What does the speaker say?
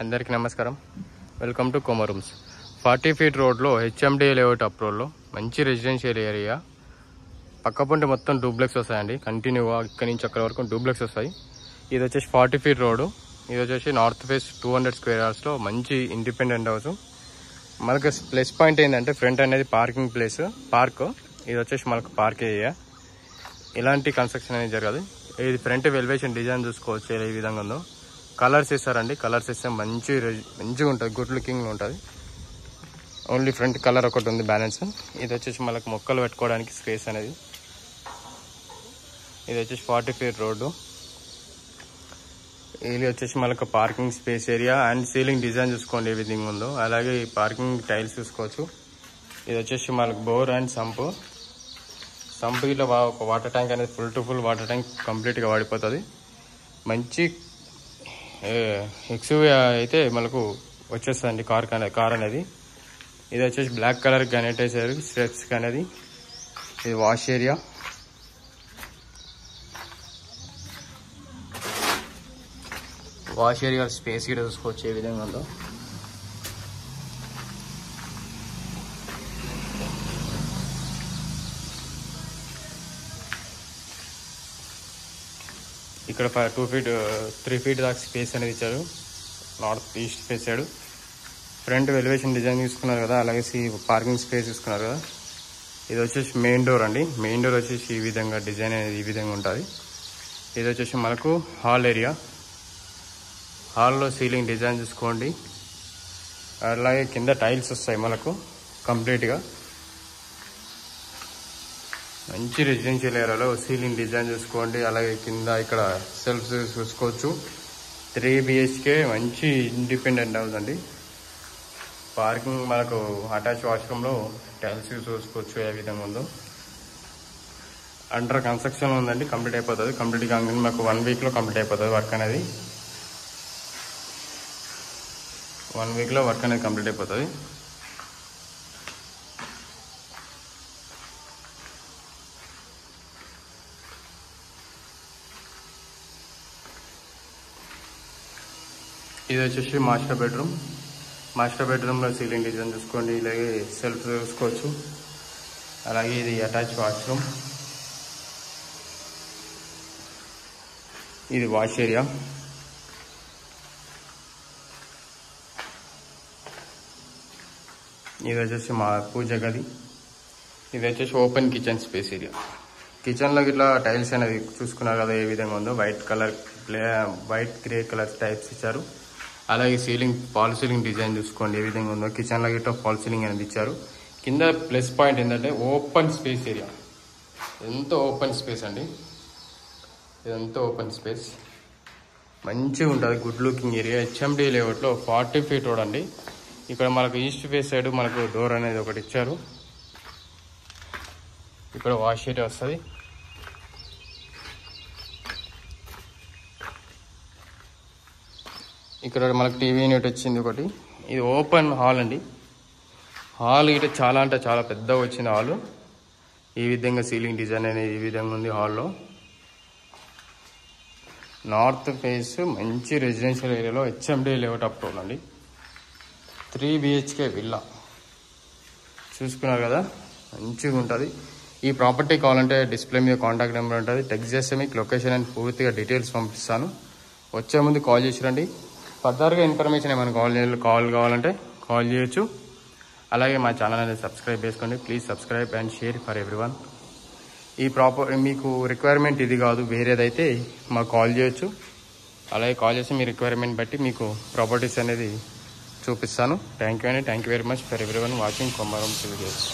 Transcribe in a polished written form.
అందరికీ నమస్కారం. Welcome to కొమరూమ్స్. 40 ఫీట్ రోడ్లో హెచ్ఎండి లేఅవుట్ అప్రోడ్లో మంచి రెసిడెన్షియల్ ఏరియా. పక్కపొంటి మొత్తం డూప్లెక్స్ వస్తాయండి. కంటిన్యూగా ఇక్కడి నుంచి అక్కడ వరకు డూప్లెక్స్ వస్తాయి. ఇది వచ్చేసి 40 ఫీట్ రోడ్డు. ఇది వచ్చేసి నార్త్ ఫేస్ 200 స్క్వేర్ యార్డ్స్లో మంచి ఇండిపెండెంట్ హౌస్. మనకు ప్లస్ పాయింట్ ఏంటంటే ఫ్రంట్ అనేది పార్కింగ్ ప్లేస్, పార్క్. ఇది వచ్చేసి మనకు పార్క్ ఏరియా. ఇలాంటి కన్స్ట్రక్షన్ అనేది జరగదు. ఇది ఫ్రంట్ ఎలివేషన్ డిజైన్ చూసుకోవచ్చు ఏ విధంగా ఉందో. కలర్స్ ఇస్తారండి. కలర్స్ ఇస్తే మంచిగా ఉంటుంది, గుడ్ లుకింగ్ ఉంటుంది. ఓన్లీ ఫ్రంట్ కలర్ ఒకటి ఉంది బ్యాలెన్స్. ఇది వచ్చేసి మనకు మొక్కలు పెట్టుకోవడానికి స్పేస్ అనేది. ఇది వచ్చేసి 40 ఫీట్ రోడ్డు. ఇది వచ్చేసి మనకు parking space area and ceiling design చూసుకోండి ఏ విధంగా ఉందో. అలాగే ఈ పార్కింగ్ టైల్స్ చూసుకోవచ్చు. ఇది వచ్చేసి మనకు బోర్ అండ్ సంప్ ఇట్లా ఒక వాటర్ ట్యాంక్ అనేది full to full water tank కంప్లీట్గా వాడిపోతుంది. మంచి ఎక్స్యూవీ అయితే మనకు వచ్చేస్తుంది కార్ అనేది. ఇది వచ్చేసి బ్లాక్ కలర్ గ్రానైట్ వేసారు స్టెప్స్ అనేది. ఇది wash area. Wash area space కూడా చూసుకోవచ్చు ఏ విధంగా ఉందో. ఇక్కడ 3 ఫీట్ దాకా స్పేస్ అనేది ఇచ్చారు. North east face side front elevation design తీసుకున్నారు కదా. అలాగే పార్కింగ్ స్పేస్ తీసుకున్నారు కదా. ఇది వచ్చేసి మెయిన్ డోర్ అండి. మెయిన్ డోర్ వచ్చేసి ఈ విధంగా డిజైన్ అనేది ఈ విధంగా ఉంటుంది. ఇది వచ్చేసి మనకు హాల్ ఏరియా. హాల్లో సీలింగ్ డిజైన్ చూసుకోండి. అలాగే కింద టైల్స్ వస్తాయి మనకు కంప్లీట్గా. మంచి రెసిడెన్షియల్ ఏరియాలో సీలింగ్ డిజైన్ చూసుకోండి. అలాగే కింద ఇక్కడ సెల్ఫ్స్ చూసుకోవచ్చు. 3 BHK మంచి ఇండిపెండెంట్ హౌస్ అండి. పార్కింగ్ మనకు అటాచ్ వాష్రూమ్లో టైల్స్ చూసుకోవచ్చు ఏ విధంగా ఉందో. అండర్ కన్స్ట్రక్షన్ ఉందండి. కంప్లీట్ అయిపోతుంది. కంప్లీట్గా మాకు 1 వీక్లో కంప్లీట్ అయిపోతుంది వర్క్ అనేది. 1 వీక్లో వర్క్ అనేది కంప్లీట్ అయిపోతుంది. ఇది వచ్చేసి మాస్టర్ బెడ్రూమ్. మాస్టర్ బెడ్రూమ్లో సీలింగ్ డిజైన్ చూసుకోండి. ఇలాగే సెల్ఫ్ చూసుకోవచ్చు. అలాగే ఇది అటాచ్ వాష్రూమ్. ఇది వాష్ ఏరియా. ఇది వచ్చేసి మా పూజ గది. ఇది వచ్చేసి ఓపెన్ కిచెన్ స్పేస్ ఏరియా. కిచెన్లో ఇట్లా టైల్స్ అనేది చూసుకున్నారు కదా ఏ విధంగా ఉందో. వైట్ గ్రే కలర్ టైప్స్ ఇచ్చారు. అలాగే ఫాల్ సీలింగ్ డిజైన్ చూసుకోండి ఏ విధంగా ఉందో. కిచెన్లో గిట్ట ఫాల్ సీలింగ్ అనేది ఇచ్చారు. కింద ప్లస్ పాయింట్ ఏంటంటే ఓపెన్ స్పేస్ ఏరియా. ఎంతో ఓపెన్ స్పేస్ అండి. ఇదంతా ఓపెన్ స్పేస్ మంచిగా ఉంటుంది, గుడ్ లుకింగ్ ఏరియా. హెచ్ఎండి లేఅవుట్లో 40 ఫీట్ రోడ్ అండి. ఇక్కడ మనకు ఈస్ట్ ఫేస్ సైడ్ మనకు డోర్ అనేది ఒకటి ఇచ్చారు. ఇక్కడ వాష్ ఏరియా వస్తుంది. ఇక్కడ మనకు టీవీ యూనిట్ వచ్చింది ఒకటి. ఇది ఓపెన్ హాల్ అండి. హాల్ ఇటు చాలా అంటే చాలా పెద్దగా వచ్చింది హాల్. ఈ విధంగా సీలింగ్ డిజైన్ అనేది ఈ విధంగా ఉంది హాల్లో. నార్త్ ఫేస్ మంచి రెసిడెన్షియల్ ఏరియాలో హెచ్ఎండి లేఅవుట్ అప్రోడ్ అండి. 3 BHK విల్లా చూసుకున్నారు కదా, మంచిగా ఉంటుంది. ఈ ప్రాపర్టీ కావాలంటే డిస్ప్లే మీద కాంటాక్ట్ నెంబర్ ఉంటుంది. టెక్స్ట్ చేస్తే మీకు లొకేషన్ అండ్ పూర్తిగా డీటెయిల్స్ పంపిస్తాను. వచ్చే ముందు కాల్ చేసి రండి. ఫర్దర్గా ఇన్ఫర్మేషన్ ఏమైనా కాల్ కావాలంటే కాల్ చేయొచ్చు. అలాగే మా ఛానల్ అనేది సబ్స్క్రైబ్ చేసుకోండి. Please subscribe and share for everyone. మీకు రిక్వైర్మెంట్ ఇది కాదు, వేరేదైతే మాకు కాల్ చేయొచ్చు. అలాగే కాల్ చేసి మీ రిక్వైర్మెంట్ బట్టి మీకు ప్రాపర్టీస్ అనేది చూపిస్తాను. థ్యాంక్ యూ అండి. Thank you very much for everyone watching కొమరూమ్స్ వీడియోస్.